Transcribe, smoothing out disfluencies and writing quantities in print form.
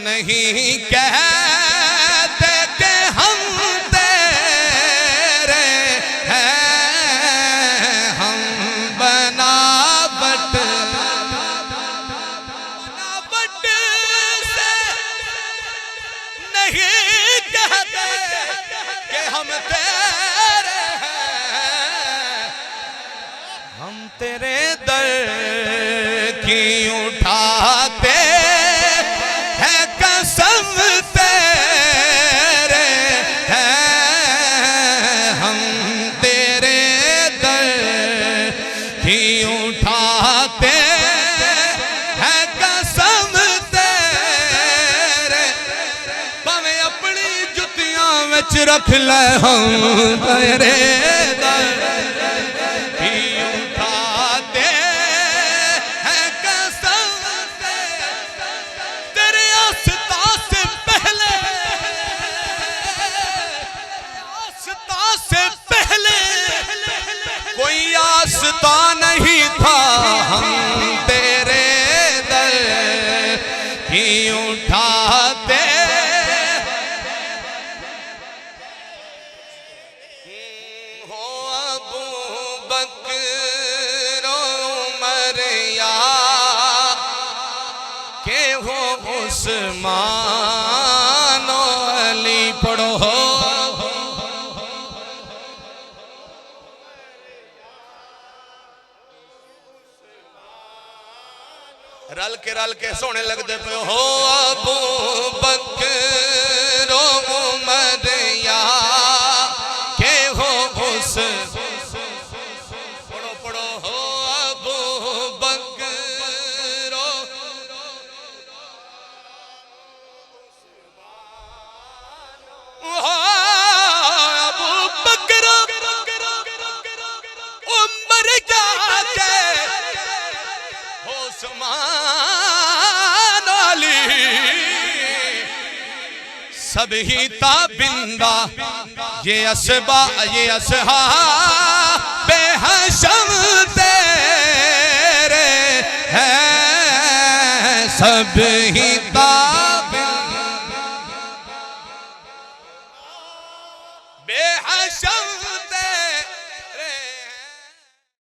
नहीं कहते कि हम तेरे हैं, हम बनावट से नहीं कहते कि हम तेरे हैं, हम तेरे दर की उठाते हैं कसम तेरे हैं, हम तेरे दर की उठाते हैं कसम तेरे, भावें अपनी जुतियां विच रख ले हम तेरे दर की उठाते हैं कसम तेरे आस्था से पहले, आस्था से पहले कोई आस्था नहीं था, हम तेरे दर की उठाते हो अबू बकर उमर या के हो उस्मान अली पढ़ो हो रल के सोने लगते पे हो अबू बकर उमर या के हो उस पढ़ो पढ़ो हो अबू बकर अबू बकर उमर या के उस्मान अली सभी ताबिंदा ये असबा ये असहाबे हशम तेरे हैं, सभी